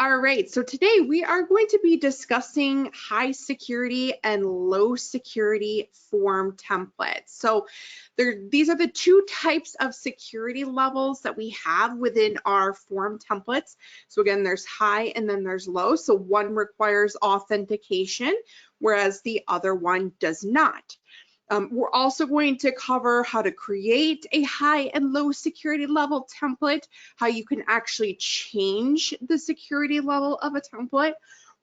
All right, so today we are going to be discussing high security and low security form templates. So these are the two types of security levels that we have within our form templates. So again, there's high and then there's low. So one requires authentication, whereas the other one does not. We're also going to cover how to create a high and low security level template, how you can actually change the security level of a template.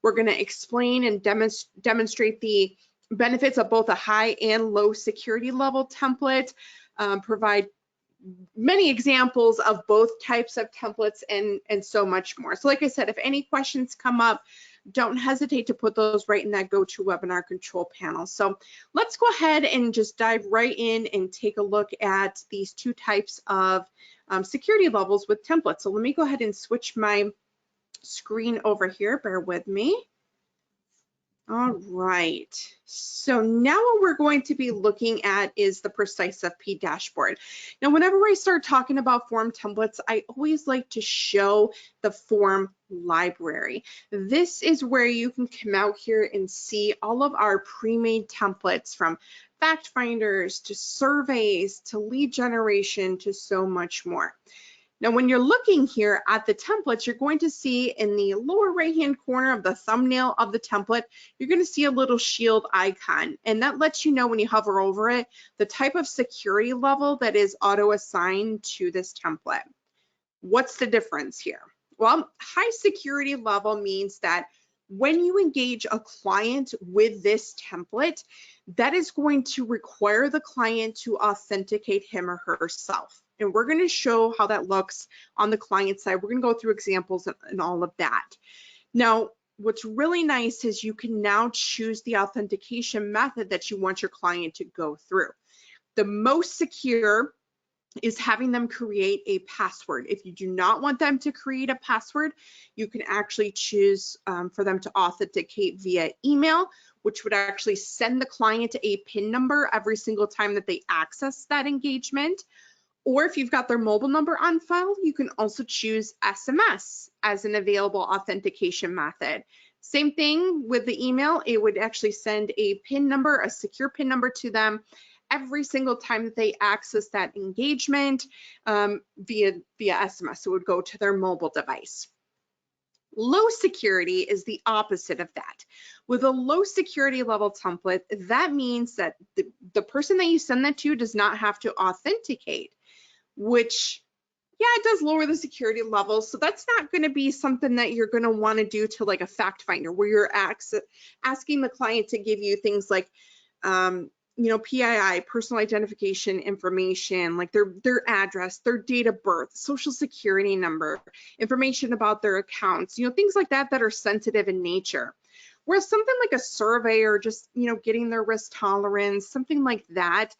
We're going to explain and demonstrate the benefits of both a high and low security level template, provide many examples of both types of templates and so much more. So like I said, if any questions come up, don't hesitate to put those right in that GoToWebinar control panel. So let's go ahead and just dive right in and take a look at these two types of security levels with templates. So let me go ahead and switch my screen over here. Bear with me. All right, so now what we're going to be looking at is the PreciseFP dashboard. Now, whenever I start talking about form templates, I always like to show the form library. This is where you can come out here and see all of our pre-made templates, from fact finders to surveys to lead generation to so much more. Now, when you're looking here at the templates, you're going to see in the lower right-hand corner of the thumbnail of the template, you're going to see a little shield icon, and that lets you know when you hover over it, the type of security level that is auto-assigned to this template. What's the difference here? Well, high security level means that when you engage a client with this template, that is going to require the client to authenticate him or herself. And we're going to show how that looks on the client side. We're going to go through examples and all of that. Now, what's really nice is you can now choose the authentication method that you want your client to go through. The most secure is having them create a password. If you do not want them to create a password, you can actually choose for them to authenticate via email, which would actually send the client a PIN number every single time that they access that engagement. Or if you've got their mobile number on file, you can also choose SMS as an available authentication method. Same thing with the email. It would actually send a PIN number, a secure PIN number to them every single time that they access that engagement via SMS. So it would go to their mobile device. Low security is the opposite of that. With a low security level template, that means that the person that you send that to does not have to authenticate, which, yeah, it does lower the security level. So that's not going to be something that you're going to want to do to like a fact finder, where you're asking the client to give you things like, you know, PII, personal identification information, like their address, their date of birth, social security number, information about their accounts, you know, things like that that are sensitive in nature. Whereas something like a survey or just, you know, getting their risk tolerance, something like that,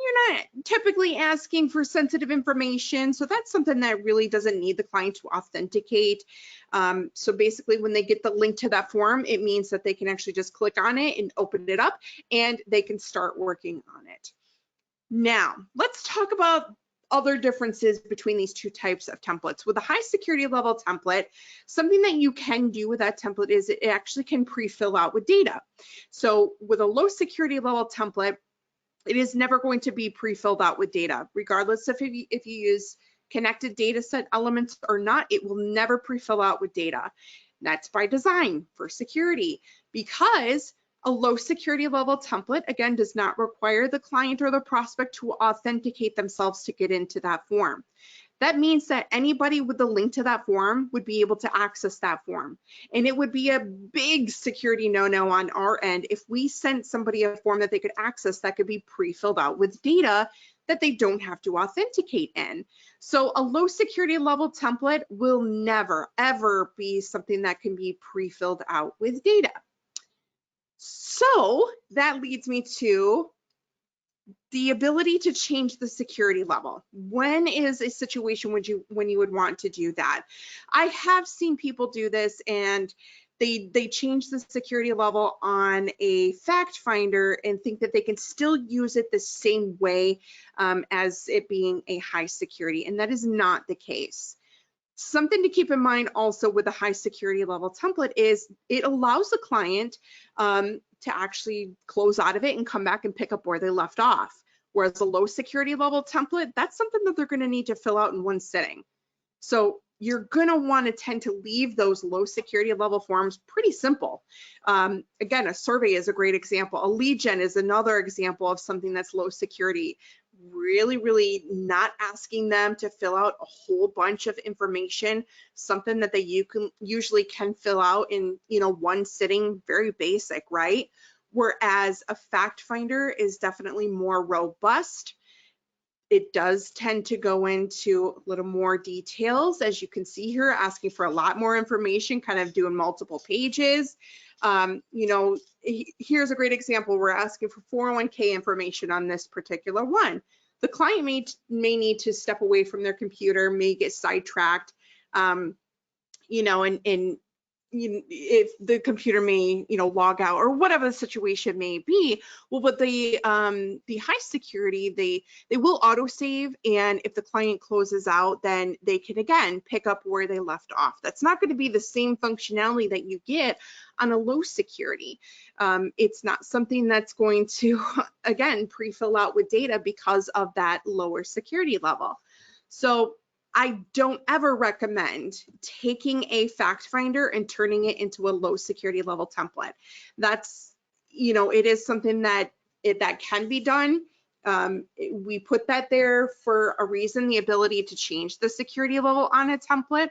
you're not typically asking for sensitive information. So that's something that really doesn't need the client to authenticate. So basically, when they get the link to that form, it means that they can actually just click on it and open it up, and they can start working on it. Now, let's talk about other differences between these two types of templates. With a high security level template, something that you can do with that template is it actually can pre-fill out with data. So with a low security level template, it is never going to be pre-filled out with data, regardless of if you use connected data set elements or not. It will never pre-fill out with data. That's by design for security, because a low security level template, again, does not require the client or the prospect to authenticate themselves to get into that form. That means that anybody with the link to that form would be able to access that form. And it would be a big security no-no on our end if we sent somebody a form that they could access that could be pre-filled out with data that they don't have to authenticate in. So a low security level template will never, ever be something that can be pre-filled out with data. So that leads me to the ability to change the security level. When is a situation when you would want to do that? I have seen people do this, and they change the security level on a fact finder and think that they can still use it the same way as it being a high security, and that is not the case. Something to keep in mind also with a high security level template is it allows the client to actually close out of it and come back and pick up where they left off. Whereas a low security level template, that's something that they're going to need to fill out in one sitting. So you're going to want to tend to leave those low security level forms pretty simple. Again, a survey is a great example. A lead gen is another example of something that's low security. Really not asking them to fill out a whole bunch of information, something that they usually can fill out in one sitting, very basic, right? Whereas a fact finder is definitely more robust. It does tend to go into a little more details, as you can see here, asking for a lot more information, kind of doing multiple pages. Here's a great example. We're asking for 401k information on this particular one. The client may need to step away from their computer, may get sidetracked, if the computer may log out or whatever the situation may be. Well, but the high security, they will autosave, and if the client closes out, then they can again pick up where they left off. That's not going to be the same functionality that you get on a low security. It's not something that's going to again pre-fill out with data because of that lower security level. So I don't ever recommend taking a fact finder and turning it into a low security level template. That's, it is something that can be done. We put that there for a reason, the ability to change the security level on a template.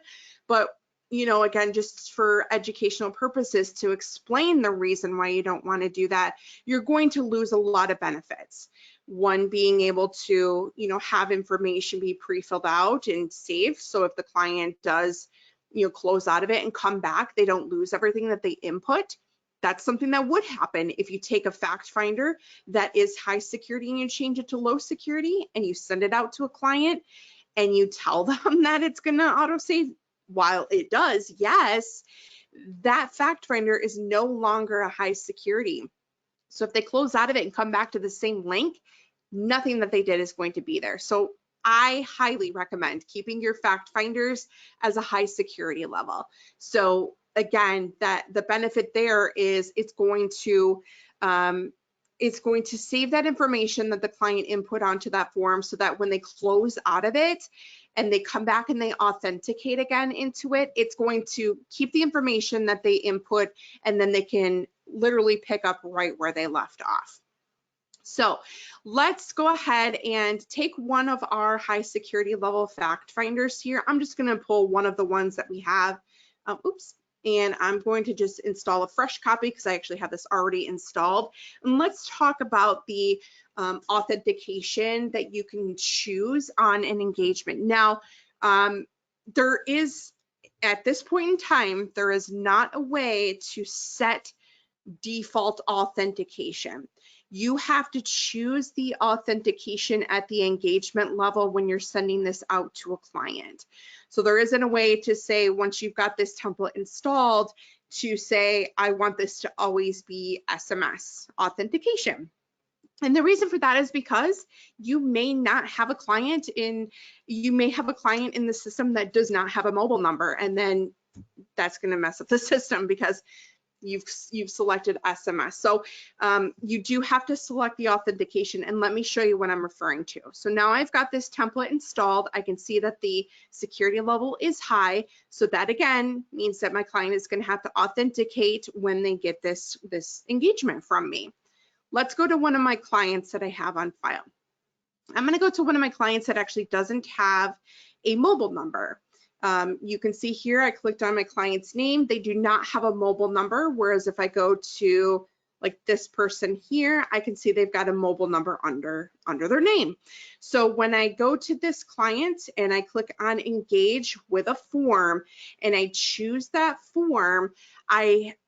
But, again, just for educational purposes, to explain the reason why you don't want to do that, you're going to lose a lot of benefits. One being able to, have information be pre-filled out and saved. So if the client does, close out of it and come back, they don't lose everything that they input. That's something that would happen if you take a fact finder that is high security and you change it to low security and you send it out to a client and you tell them that it's going to autosave. While it does, yes, that fact finder is no longer a high security. So if they close out of it and come back to the same link, nothing that they did is going to be there. So I highly recommend keeping your fact finders as a high security level. So again, that the benefit there is it's going to save that information that the client input onto that form, so that when they close out of it and they come back and they authenticate again into it, it's going to keep the information that they input, and then they can literally pick up right where they left off. So let's go ahead and take one of our high security level fact finders here. I'm just going to pull one of the ones that we have. And I'm going to just install a fresh copy because I actually have this already installed. And let's talk about the authentication that you can choose on an engagement. Now, there is, at this point in time, there is not a way to set default authentication. You have to choose the authentication at the engagement level when you're sending this out to a client. So there isn't a way to say, once you've got this template installed, to say, I want this to always be SMS authentication. And the reason for that is because you may not have a client you may have a client in the system that does not have a mobile number, and then that's going to mess up the system because you've selected SMS. So you do have to select the authentication, and let me show you what I'm referring to. So now I've got this template installed. I can see that the security level is high. So that again means that my client is going to have to authenticate when they get this engagement from me. Let's go to one of my clients that I have on file. I'm going to go to one of my clients that actually doesn't have a mobile number. You can see here, I clicked on my client's name. They do not have a mobile number, whereas if I go to like this person here, I can see they've got a mobile number under their name. So when I go to this client and I click on engage with a form and I choose that form,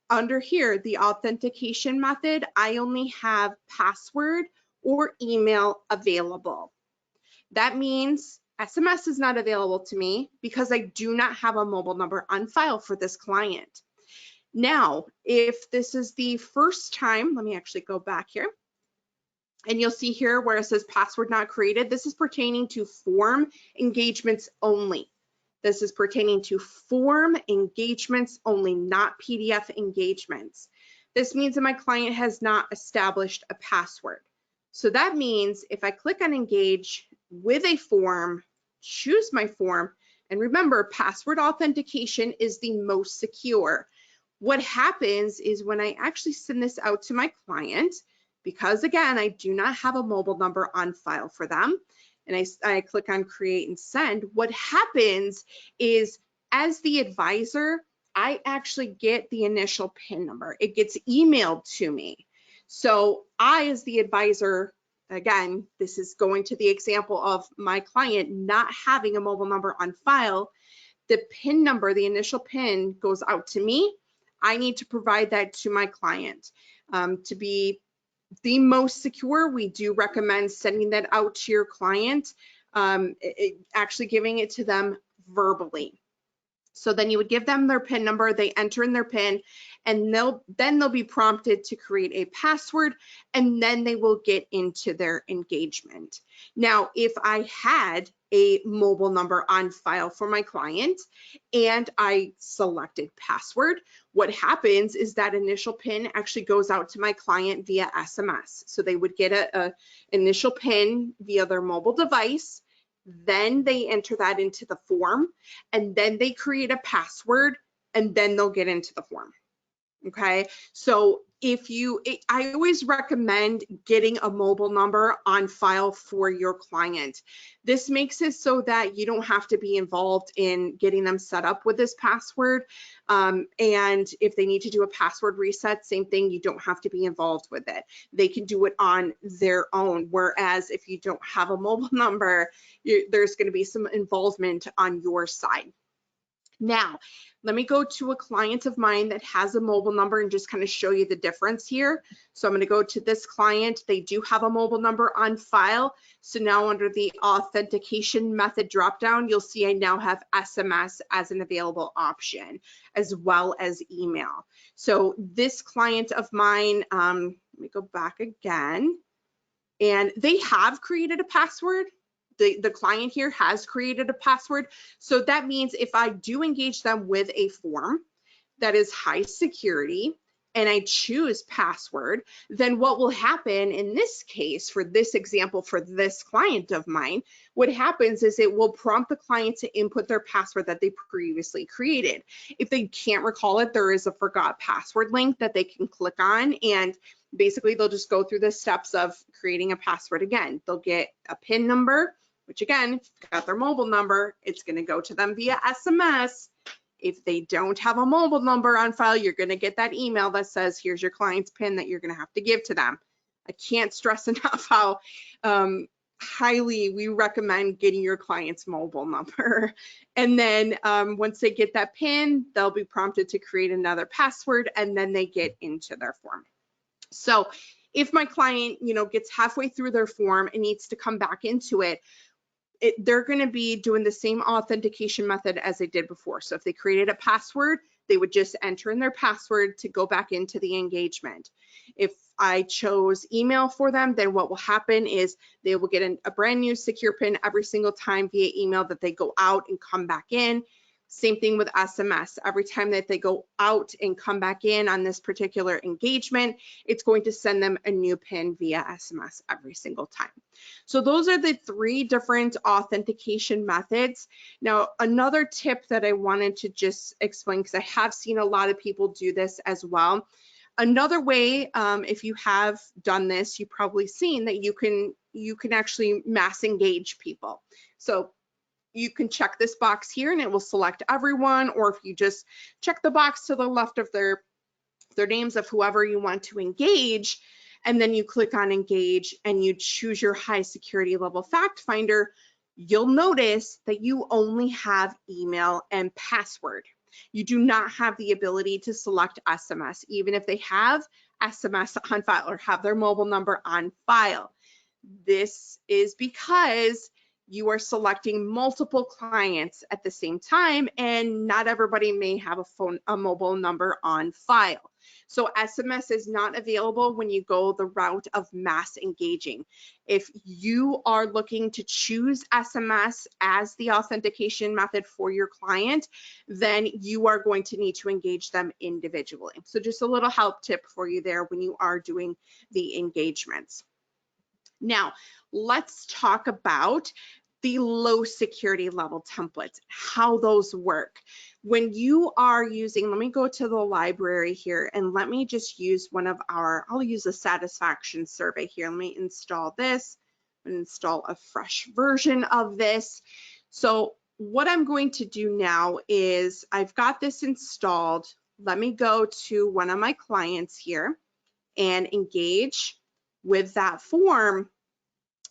under here, the authentication method, I only have password or email available. That means SMS is not available to me because I do not have a mobile number on file for this client. Now, if this is the first time, let me actually go back here. And you'll see here where it says password not created. This is pertaining to form engagements only. This is pertaining to form engagements only, not PDF engagements. This means that my client has not established a password. So that means if I click on engage with a form, choose my form, and remember, password authentication is the most secure. What happens is when I actually send this out to my client, because again, I do not have a mobile number on file for them, and I click on create and send, what happens is as the advisor, I actually get the initial PIN number. It gets emailed to me. So I, as the advisor, again, this is going to the example of my client not having a mobile number on file. The PIN number, the initial PIN, goes out to me. I need to provide that to my client. To be the most secure, we do recommend sending that out to your client, actually giving it to them verbally. So then you would give them their PIN number, they enter in their PIN, and they'll be prompted to create a password, and then they will get into their engagement. Now, if I had a mobile number on file for my client and I selected password, what happens is that initial PIN actually goes out to my client via SMS. So they would get a initial PIN via their mobile device. Then they enter that into the form, and then they create a password, and then they'll get into the form. Okay, so I always recommend getting a mobile number on file for your client. This makes it so that you don't have to be involved in getting them set up with this password. And if they need to do a password reset, same thing, you don't have to be involved with it. They can do it on their own. Whereas if you don't have a mobile number, there's going to be some involvement on your side. Now, let me go to a client of mine that has a mobile number and just kind of show you the difference here. So I'm going to go to this client. They do have a mobile number on file. So now under the authentication method dropdown, you'll see I now have SMS as an available option, as well as email. So this client of mine, let me go back again, and they have created a password. The client here has created a password. So that means if I do engage them with a form that is high security and I choose password, then what will happen in this case, for this example, for this client of mine, what happens is it will prompt the client to input their password that they previously created. If they can't recall it, there is a forgot password link that they can click on, and basically they'll just go through the steps of creating a password again. They'll get a PIN number, which again, if you've got their mobile number, it's going to go to them via SMS. If they don't have a mobile number on file, you're going to get that email that says, here's your client's PIN that you're going to have to give to them. I can't stress enough how highly we recommend getting your client's mobile number. And then once they get that PIN, they'll be prompted to create another password, and then they get into their form. So if my client, gets halfway through their form and needs to come back into it, they're going to be doing the same authentication method as they did before. So if they created a password, they would just enter in their password to go back into the engagement. If I chose email for them, then what will happen is they will get a brand new secure PIN every single time via email that they go out and come back in. Same thing with SMS. Every time that they go out and come back in on this particular engagement, it's going to send them a new PIN via SMS every single time. So those are the 3 different authentication methods. Now, another tip that I wanted to just explain, because I have seen a lot of people do this as well. Another way, if you have done this, you've probably seen that you can actually mass engage people. So you can check this box here and it will select everyone, or if you just check the box to the left of their names of whoever you want to engage, and then you click on engage and you choose your high security level fact finder, you'll notice that you only have email and password. You do not have the ability to select SMS, even if they have SMS on file or have their mobile number on file. This is because you are selecting multiple clients at the same time, and not everybody may have a mobile number on file. So SMS is not available when you go the route of mass engaging. If you are looking to choose SMS as the authentication method for your client, then you are going to need to engage them individually. So just a little help tip for you there when you are doing the engagements. Now, let's talk about the low security level templates, how those work. When you are using, let me go to the library here and let me just use one of our, I'll use a satisfaction survey here. Let me install this and install a fresh version of this. So what I'm going to do now is I've got this installed. Let me go to one of my clients here and engage with that form.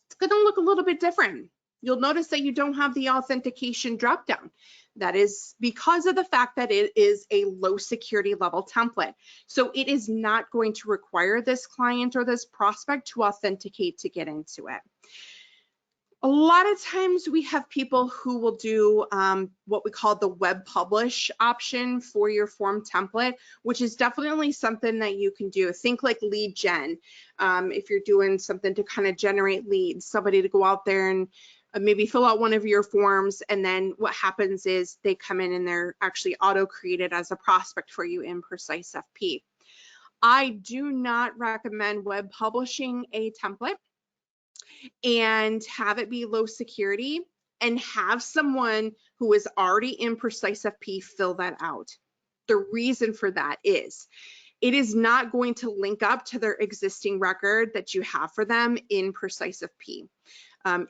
It's going to look a little bit different. You'll notice that you don't have the authentication dropdown. That is because of the fact that it is a low security level template. So it is not going to require this client or this prospect to authenticate to get into it. A lot of times we have people who will do what we call the web publish option for your form template, which is definitely something that you can do. Think like lead gen. If you're doing something to kind of generate leads, somebody to go out there and maybe fill out one of your forms, and then what happens is they come in and they're actually auto-created as a prospect for you in PreciseFP. I do not recommend web publishing a template and have it be low security and have someone who is already in PreciseFP fill that out. The reason for that is it is not going to link up to their existing record that you have for them in PreciseFP.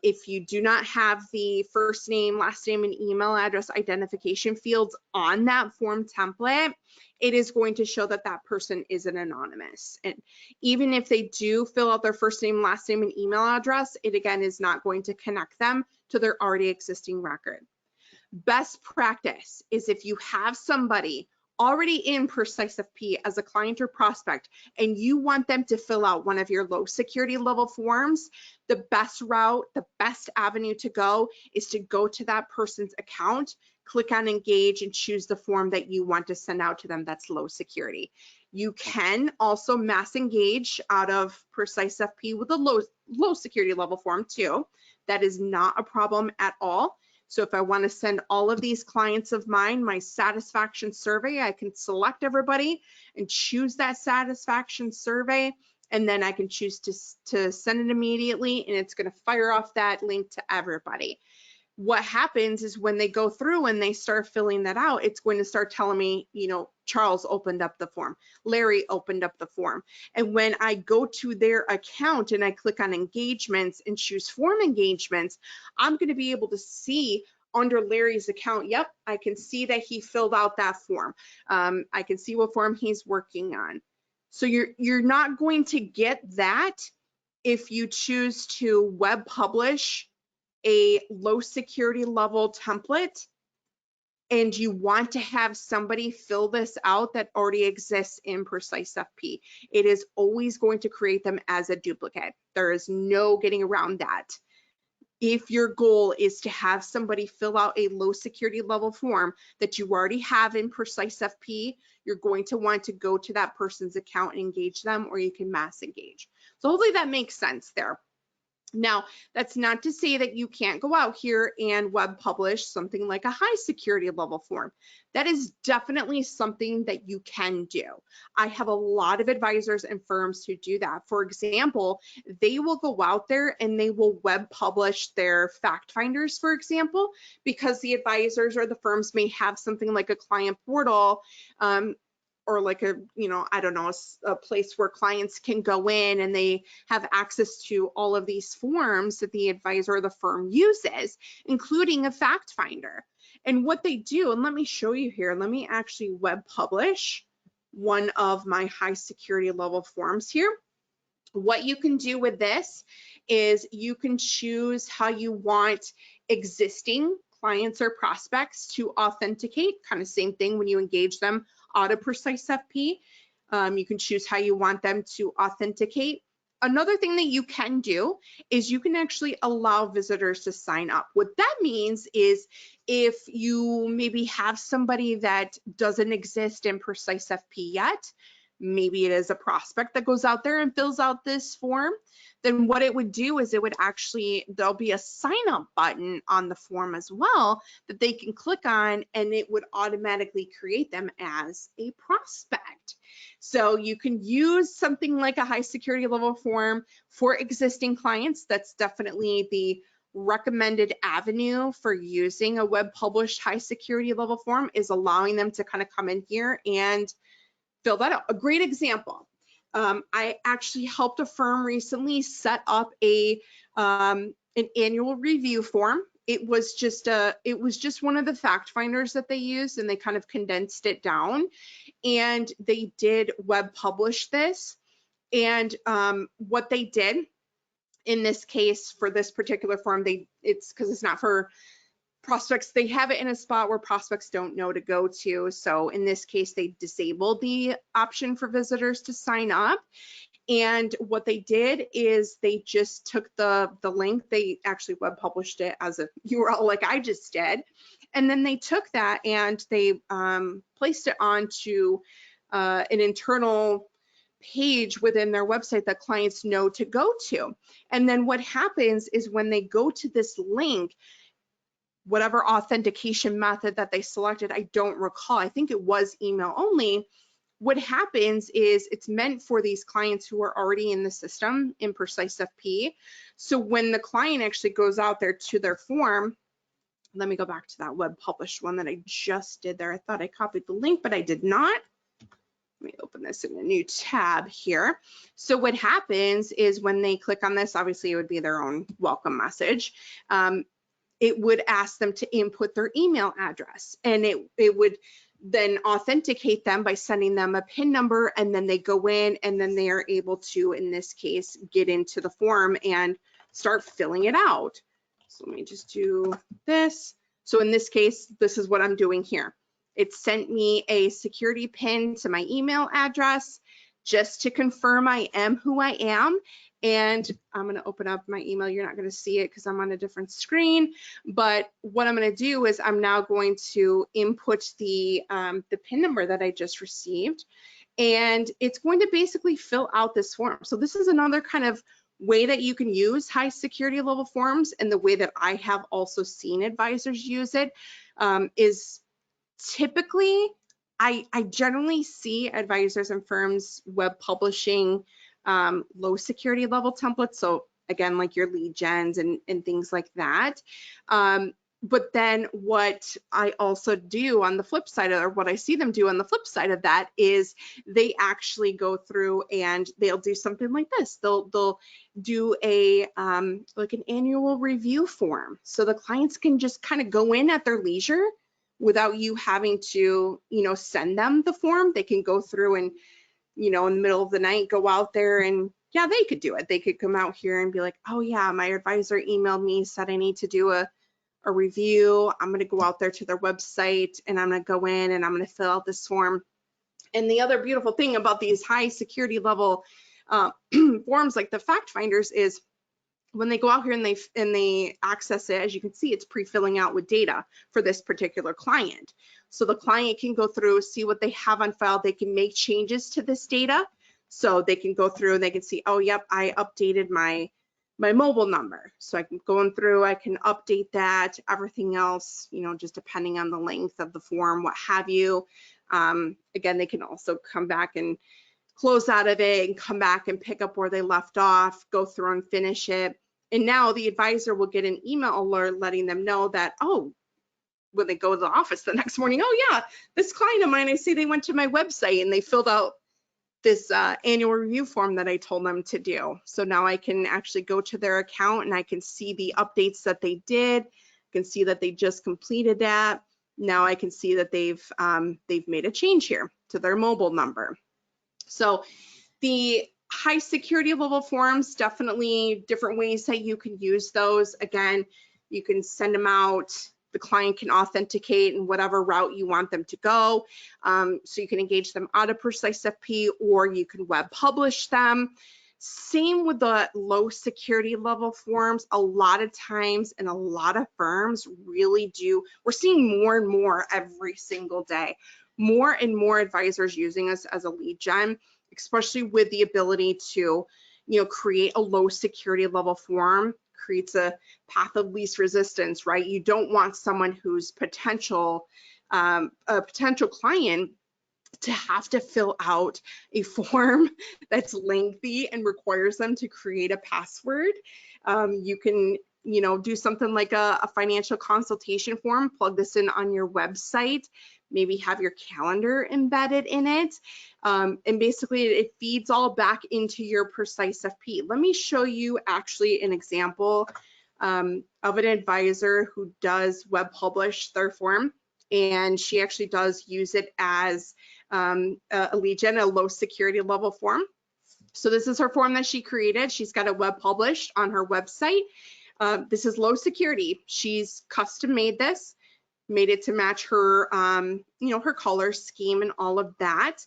If you do not have the first name, last name, and email address identification fields on that form template, it is going to show that that person isn't anonymous. And even if they do fill out their first name, last name, and email address, it again is not going to connect them to their already existing record. Best practice is if you have somebody already in PreciseFP as a client or prospect and you want them to fill out one of your low security level forms, the best route, the best avenue to go is to go to that person's account, click on engage, and choose the form that you want to send out to them that's low security. You can also mass engage out of PreciseFP with a low security level form too. That is not a problem at all. So if I want to send all of these clients of mine my satisfaction survey, I can select everybody and choose that satisfaction survey, and then I can choose to send it immediately, and it's going to fire off that link to everybody. What happens is when they go through and they start filling that out, it's going to start telling me, you know, Charles opened up the form, Larry opened up the form. And when I go to their account and I click on engagements and choose form engagements, I'm going to be able to see under Larry's account, yep, I can see that he filled out that form. I can see what form he's working on. So you're not going to get that if you choose to web publish a low security level template and you want to have somebody fill this out that already exists in PreciseFP. It is always going to create them as a duplicate. There is no getting around that. If your goal is to have somebody fill out a low security level form that you already have in PreciseFP, you're going to want to go to that person's account and engage them, or you can mass engage. So hopefully that makes sense there. Now, that's not to say that you can't go out here and web publish something like a high security level form. That is definitely something that you can do. I have a lot of advisors and firms who do that. For example, they will go out there and they will web publish their fact finders, for example, because the advisors or the firms may have something like a client portal, or like a, you know, I don't know, a place where clients can go in and they have access to all of these forms that the advisor or the firm uses, including a fact finder. And what they do, and let me show you here, let me actually web publish one of my high security level forms here. What you can do with this is you can choose how you want existing clients or prospects to authenticate, kind of same thing when you engage them out of PreciseFP. You can choose how you want them to authenticate. Another thing that you can do is you can actually allow visitors to sign up. What that means is if you maybe have somebody that doesn't exist in PreciseFP yet, maybe it is a prospect that goes out there and fills out this form, then what it would do is it would actually, there'll be a sign up button on the form as well that they can click on, and it would automatically create them as a prospect. So you can use something like a high security level form for existing clients. That's definitely the recommended avenue for using a web published high security level form, is allowing them to kind of come in here and fill that out. A great example. I actually helped a firm recently set up an annual review form. It was just one of the fact finders that they used, and they kind of condensed it down, and they did web publish this. And what they did in this case for this particular form, it's because it's not for prospects, they have it in a spot where prospects don't know to go to. So in this case, they disabled the option for visitors to sign up. And what they did is they just took the link, they actually web published it as a URL like I just did. And then they took that and they placed it onto an internal page within their website that clients know to go to. And then what happens is when they go to this link, whatever authentication method that they selected, I don't recall, I think it was email only. What happens is it's meant for these clients who are already in the system in PreciseFP. So when the client actually goes out there to their form, let me go back to that web published one that I just did there. I thought I copied the link, but I did not. Let me open this in a new tab here. So what happens is when they click on this, obviously it would be their own welcome message. It would ask them to input their email address, and it would then authenticate them by sending them a PIN number, and then they go in and then they are able to, in this case, get into the form and start filling it out. So let me just do this. So in this case, this is what I'm doing here. It sent me a security PIN to my email address just to confirm I am who I am. And I'm going to open up my email. You're not going to see it because I'm on a different screen. But what I'm going to do is I'm now going to input the PIN number that I just received. And it's going to basically fill out this form. So this is another kind of way that you can use high security level forms. And the way that I have also seen advisors use it is typically, I generally see advisors and firms web publishing low security level templates. So again, like your lead gens and things like that. But then what I also do on the flip side, or what I see them do on the flip side of that, is they actually go through and they'll do something like this. They'll do a like an annual review form. So the clients can just kind of go in at their leisure without you having to, send them the form. They can go through and, in the middle of the night, go out there and, yeah, they could do it. They could come out here and be like, oh yeah, my advisor emailed me, said I need to do a review. I'm going to go out there to their website and I'm going to go in and I'm going to fill out this form. And the other beautiful thing about these high security level forms like the fact finders is when they go out here and they access it, as you can see, it's pre-filling out with data for this particular client. So the client can go through, see what they have on file. They can make changes to this data. So they can go through and they can see, oh, yep, I updated my mobile number. So I can go through, I can update that, everything else, just depending on the length of the form, what have you. Again, they can also come back and close out of it and come back and pick up where they left off, go through and finish it. And now the advisor will get an email alert letting them know that, oh, when they go to the office the next morning, oh yeah, this client of mine, I see they went to my website and they filled out this annual review form that I told them to do. So now I can actually go to their account and I can see the updates that they did. I can see that they just completed that. Now I can see that they've made a change here to their mobile number. So the high security level forms, definitely different ways that you can use those. Again, you can send them out. The client can authenticate in whatever route you want them to go. So you can engage them out of PreciseFP, or you can web publish them. Same with the low security level forms. A lot of times and a lot of firms really do, we're seeing more and more every single day, more and more advisors using us as a lead gen, especially with the ability to, create a low security level form, creates a path of least resistance, right? You don't want someone who's a potential client to have to fill out a form that's lengthy and requires them to create a password. You can, do something like a financial consultation form, plug this in on your website, maybe have your calendar embedded in it. And basically it feeds all back into your PreciseFP. Let me show you actually an example of an advisor who does web publish their form, and she actually does use it as a lead gen, a low security level form. So this is her form that she created. She's got it web published on her website. This is low security. She's custom made this, made it to match her, her color scheme and all of that.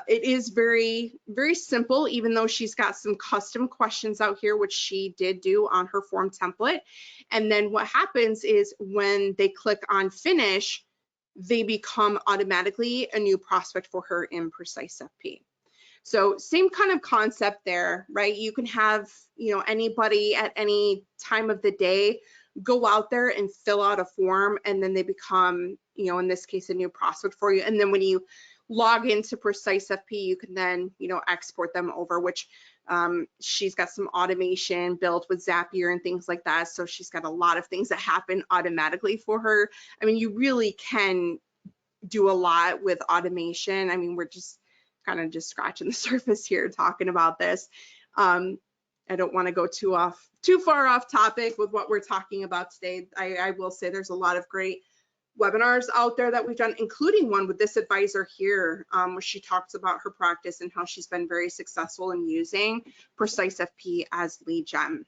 It is very, very simple, even though she's got some custom questions out here, which she did do on her form template. And then what happens is when they click on finish, they become automatically a new prospect for her in PreciseFP. So same kind of concept there, right? You can have, anybody at any time of the day go out there and fill out a form, and then they become, in this case, a new prospect for you. And then when you log into PreciseFP, you can then, export them over, which she's got some automation built with Zapier and things like that. So she's got a lot of things that happen automatically for her. I mean, you really can do a lot with automation. I mean, we're just kind of just scratching the surface here talking about this. I don't want to go too far off topic with what we're talking about today. I will say there's a lot of great webinars out there that we've done, including one with this advisor here, where she talks about her practice and how she's been very successful in using PreciseFP as lead gen.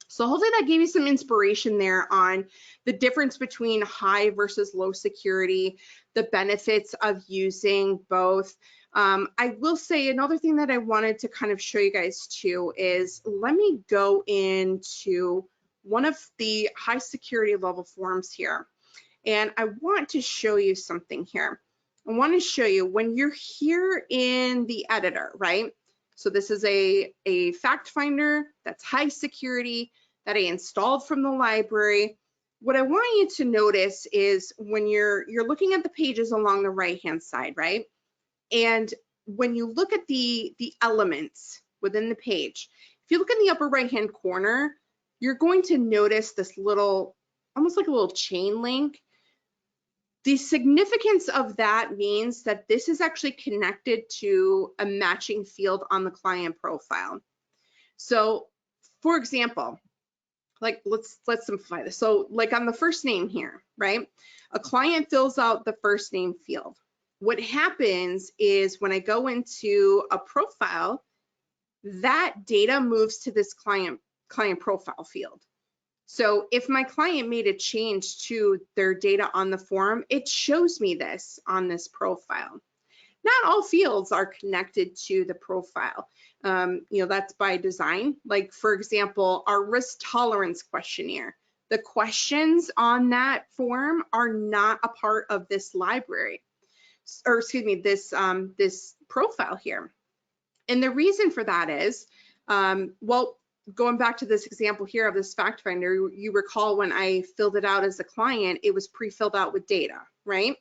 So hopefully that gave you some inspiration there on the difference between high versus low security, the benefits of using both. I will say another thing that I wanted to kind of show you guys too is, let me go into one of the high security level forms here. And I want to show you something here. I want to show you when you're here in the editor, right? So this is a fact finder that's high security that I installed from the library. What I want you to notice is when you're looking at the pages along the right-hand side, right? And when you look at the elements within the page, if you look in the upper right-hand corner, you're going to notice this little, almost like a little chain link. The significance of that means that this is actually connected to a matching field on the client profile. So for example, like let's simplify this. So like on the first name here, right? A client fills out the first name field. What happens is when I go into a profile, that data moves to this client profile field. So if my client made a change to their data on the form, it shows me this on this profile. Not all fields are connected to the profile. That's by design. Like for example, our risk tolerance questionnaire, the questions on that form are not a part of this library, or excuse me, this profile here. And the reason for that is, well, going back to this example here of this fact finder, you recall when I filled it out as a client, it was pre-filled out with data, right?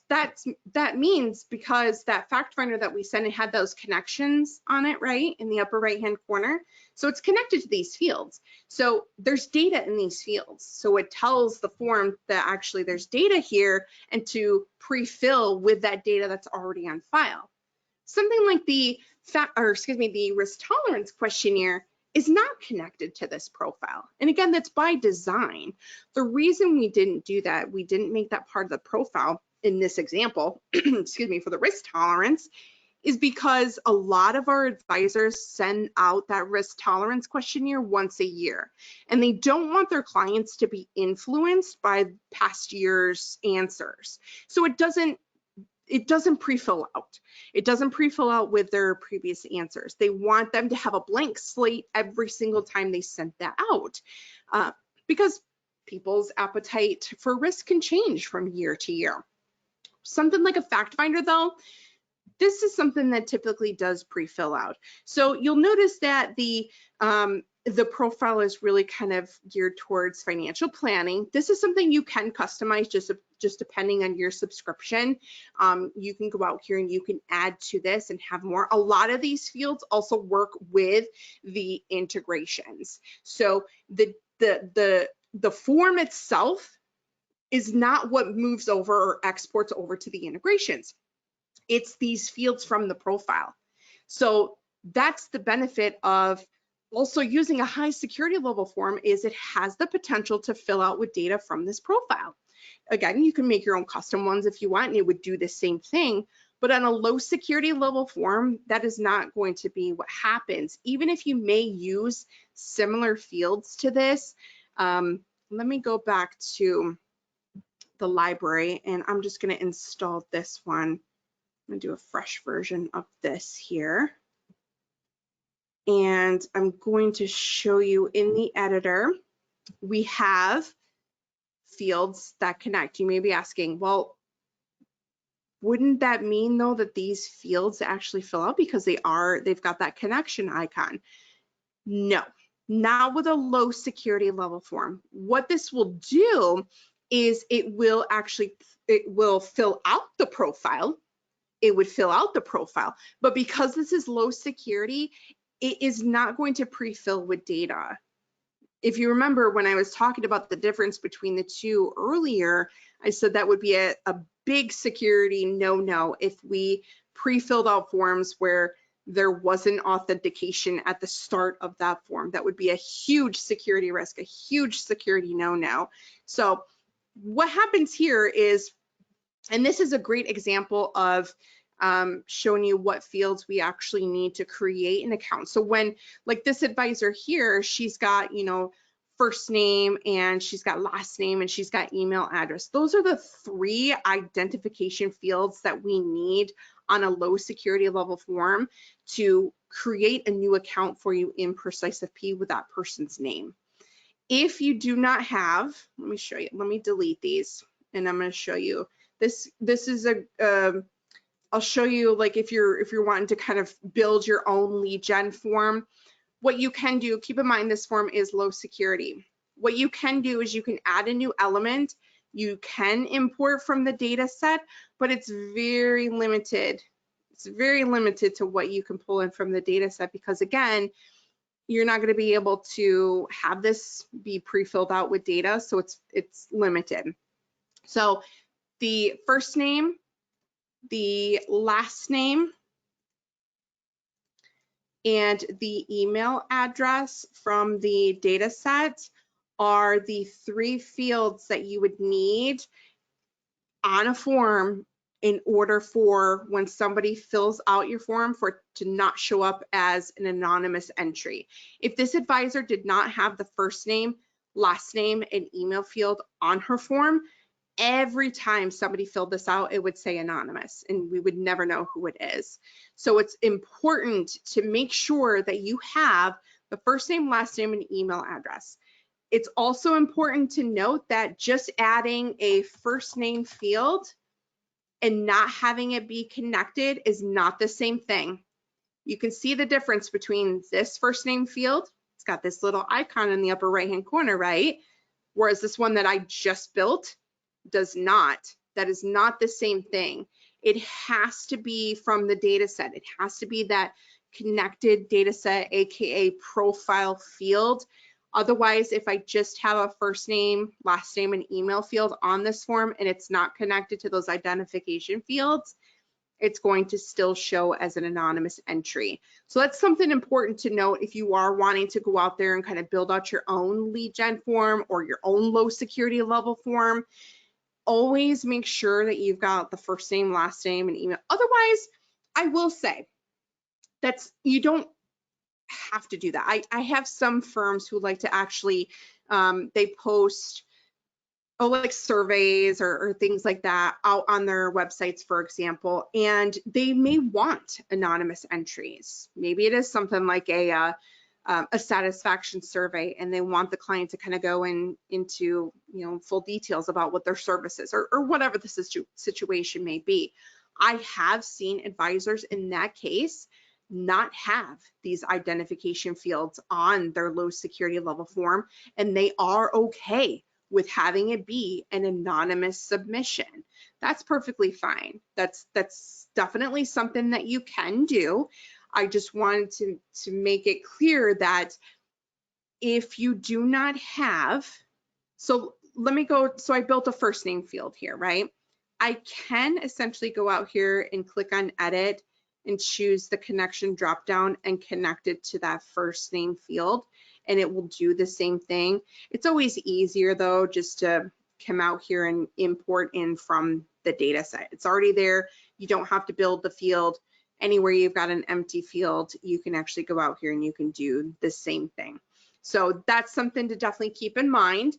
That means because that fact finder that we sent, it had those connections on it, right, in the upper right-hand corner. So it's connected to these fields. So there's data in these fields. So it tells the form that actually there's data here and to pre-fill with that data that's already on file. Something like the risk tolerance questionnaire is not connected to this profile. And again, that's by design. The reason we didn't do that, we didn't make that part of the profile in this example, excuse me, for the risk tolerance, is because a lot of our advisors send out that risk tolerance questionnaire once a year, and they don't want their clients to be influenced by past year's answers. So it doesn't pre-fill out. It doesn't pre-fill out with their previous answers. They want them to have a blank slate every single time they send that out, because people's appetite for risk can change from year to year. Something like a fact finder, though, this is something that typically does pre-fill out. So you'll notice that the profile is really kind of geared towards financial planning. This is something you can customize just depending on your subscription. You can go out here and you can add to this and have more. A lot of these fields also work with the integrations. So the form itself is not what moves over or exports over to the integrations. It's these fields from the profile. So that's the benefit of also using a high security level form, is it has the potential to fill out with data from this profile. Again, you can make your own custom ones if you want, and it would do the same thing. But on a low security level form, that is not going to be what happens. Even if you may use similar fields to this, let me go back to the library, and I'm just going to install this one. I'm going to do a fresh version of this here. And I'm going to show you in the editor, we have fields that connect. You may be asking, well, wouldn't that mean though that these fields actually fill out because they've got that connection icon? No, not with a low security level form. What this will do is it will fill out the profile. It would fill out the profile, but because this is low security, it is not going to pre-fill with data. If you remember when I was talking about the difference between the two earlier, I said that would be a big security no-no if we pre-filled out forms where there wasn't authentication at the start of that form. That would be a huge security risk, a huge security no-no. So what happens here is, and this is a great example of showing you what fields we actually need to create an account. So when, like this advisor here, she's got, first name and she's got last name and she's got email address. Those are the 3 identification fields that we need on a low security level form to create a new account for you in PreciseFP with that person's name. If you do not have, let me show you, let me delete these and I'm going to show you. This is I'll show you, like, if you're wanting to kind of build your own lead gen form, what you can do, keep in mind this form is low security. What you can do is you can add a new element, you can import from the data set, but it's very limited. It's very limited to what you can pull in from the data set because, again, you're not going to be able to have this be pre-filled out with data, so it's limited. So the first name, the last name, and the email address from the data set are the 3 fields that you would need on a form in order for when somebody fills out your form for it to not show up as an anonymous entry. If this advisor did not have the first name, last name, and email field on her form, every time somebody filled this out, it would say anonymous and we would never know who it is. So it's important to make sure that you have the first name, last name, and email address. It's also important to note that just adding a first name field and not having it be connected is not the same thing. You can see the difference between this first name field. It's got this little icon in the upper right hand corner, right? Whereas this one that I just built does not. That is not the same thing. It has to be from the data set. It has to be that connected data set, aka profile field. Otherwise, if I just have a first name, last name, and email field on this form and it's not connected to those identification fields, it's going to still show as an anonymous entry. So that's something important to note if you are wanting to go out there and kind of build out your own lead gen form or your own low security level form. Always make sure that you've got the first name, last name, and email. Otherwise, I will say you don't have to do that. I have some firms who like to actually, they post like surveys or things like that out on their websites, for example, and they may want anonymous entries. Maybe it is something like a satisfaction survey, and they want the client to kind of go into full details about what their service is or whatever the situation may be. I have seen advisors in that case not have these identification fields on their low security level form, and they are okay with having it be an anonymous submission. That's perfectly fine. That's definitely something that you can do. I just wanted to make it clear that if you do not have, so let me go, so I built a first name field here, right? I can essentially go out here and click on edit and choose the connection drop down and connect it to that first name field, and it will do the same thing. It's always easier though just to come out here and import in from the data set. It's already there. You don't have to build the field. Anywhere you've got an empty field, you can actually go out here and you can do the same thing. So that's something to definitely keep in mind.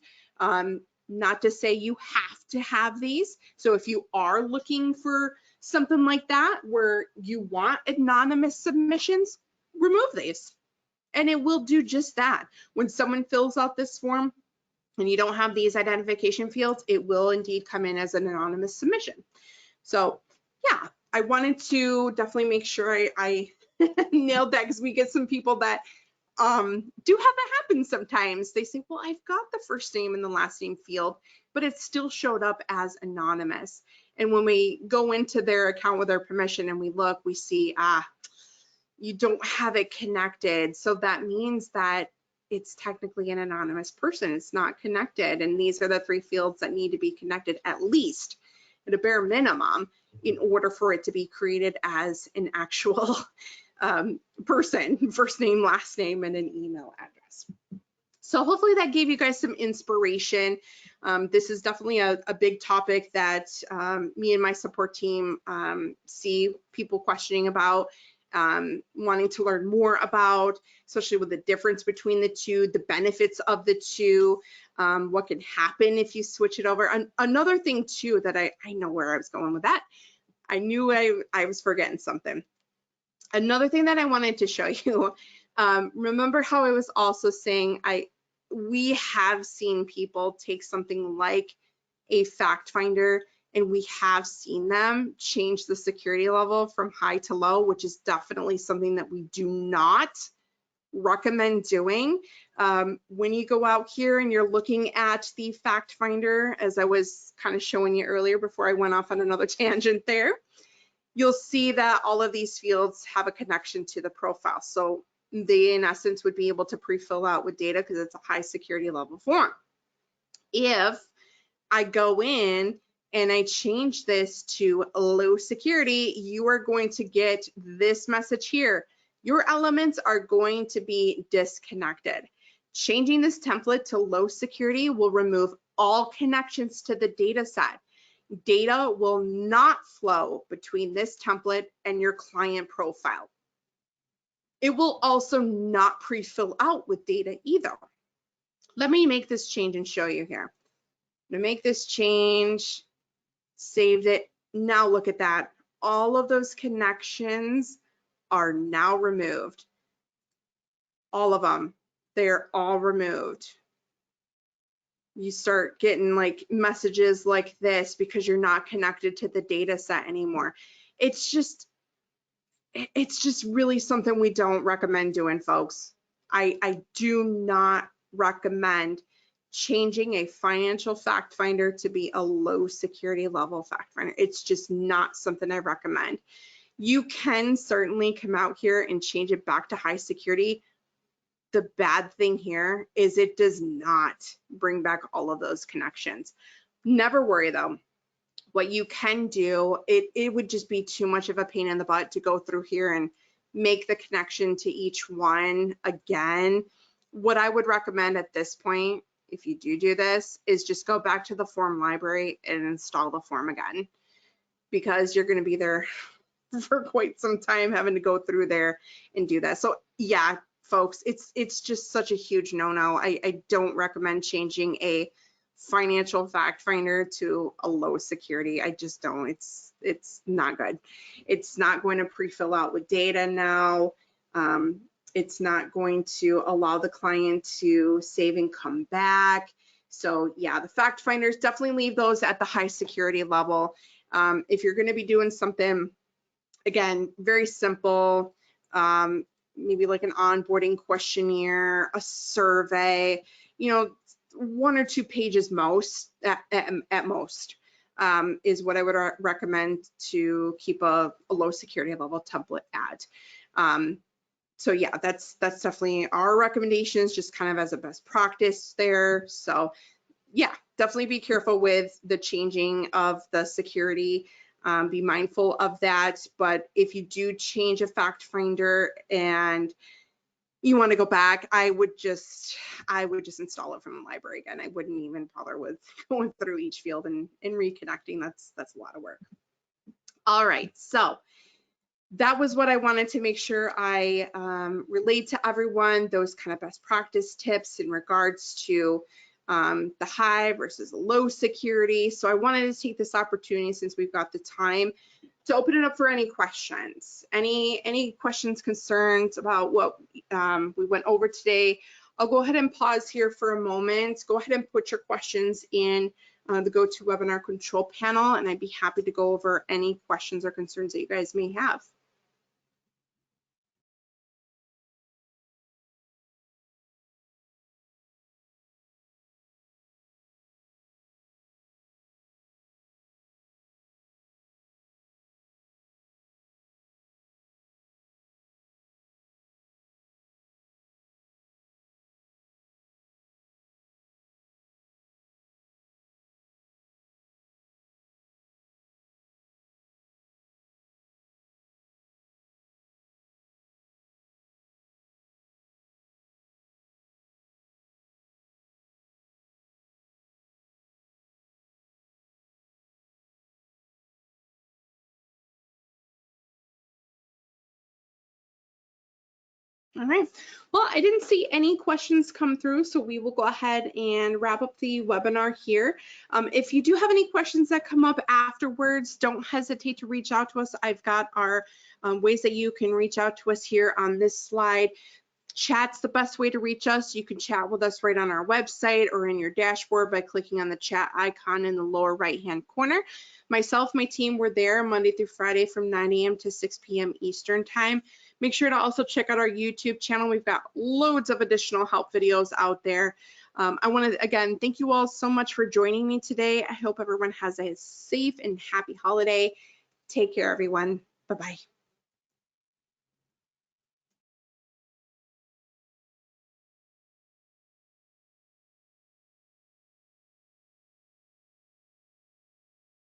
Not to say you have to have these. So if you are looking for something like that where you want anonymous submissions, remove these and it will do just that. When someone fills out this form and you don't have these identification fields, it will indeed come in as an anonymous submission. So yeah, I wanted to definitely make sure I nailed that, because we get some people that do have that happen sometimes. They say, well, I've got the first name and the last name field, but it still showed up as anonymous. And when we go into their account with their permission and we look, we see, you don't have it connected. So that means that it's technically an anonymous person. It's not connected. And these are the 3 fields that need to be connected at least at a bare minimum in order for it to be created as an actual person, first name, last name, and an email address. So hopefully that gave you guys some inspiration. This is definitely a big topic that me and my support team see people questioning about, wanting to learn more about, especially with the difference between the two, the benefits of the two, what can happen if you switch it over. Another thing too that I know where I was going with that. I knew I was forgetting something. Another thing that I wanted to show you, remember how I was also saying we have seen people take something like a fact finder, and we have seen them change the security level from high to low, which is definitely something that we do not recommend doing. When you go out here and you're looking at the fact finder, as I was kind of showing you earlier before I went off on another tangent there, you'll see that all of these fields have a connection to the profile. So they, in essence, would be able to pre-fill out with data because it's a high security level form. If I go in and I change this to low security, you are going to get this message here. Your elements are going to be disconnected. Changing this template to low security will remove all connections to the data set. Data will not flow between this template and your client profile. It will also not pre-fill out with data either. Let me make this change and show you here. I'm gonna make this change, saved it. Now look at that. All of those connections are now removed. All of them, they're all removed. You start getting like messages like this because you're not connected to the data set anymore. It's just really something we don't recommend doing, folks. I do not recommend changing a financial fact finder to be a low security level fact finder. It's just not something I recommend. You can certainly come out here and change it back to high security. The bad thing here is it does not bring back all of those connections. Never worry though. What you can do, it would just be too much of a pain in the butt to go through here and make the connection to each one again. What I would recommend at this point, if you do this, is just go back to the form library and install the form again, because you're going to be there for quite some time having to go through there and do that. So yeah, folks, it's just such a huge no-no. I don't recommend changing a financial fact finder to a low security. I just don't. It's not good. It's not going to pre-fill out with data now. It's not going to allow the client to save and come back. So yeah, the fact finders, definitely leave those at the high security level. If you're going to be doing something, again, very simple, maybe like an onboarding questionnaire, a survey, you know, 1 or 2 pages most at most is what I would recommend to keep a low security level template at. So yeah, that's definitely our recommendations, just kind of as a best practice there. So yeah, definitely be careful with the changing of the security. Be mindful of that. But if you do change a fact finder and you want to go back, I would just install it from the library again. I wouldn't even bother with going through each field and reconnecting. That's a lot of work. All right, so that was what I wanted to make sure I relayed to everyone, those kind of best practice tips in regards to the high versus the low security. So I wanted to take this opportunity, since we've got the time, to open it up for any questions. Any questions, concerns about what we went over today. I'll go ahead and pause here for a moment. Go ahead and put your questions in the GoToWebinar control panel, and I'd be happy to go over any questions or concerns that you guys may have. All right, well, I didn't see any questions come through, so we will go ahead and wrap up the webinar here. If you do have any questions that come up afterwards, don't hesitate to reach out to us. I've got our ways that you can reach out to us here on this slide. Chat's the best way to reach us. You can chat with us right on our website or in your dashboard by clicking on the chat icon in the lower right-hand corner. Myself, my team, we're there Monday through Friday from 9 a.m. to 6 p.m. Eastern time. Make sure to also check out our YouTube channel. We've got loads of additional help videos out there. I want to, again, thank you all so much for joining me today. I hope everyone has a safe and happy holiday. Take care, everyone. Bye-bye.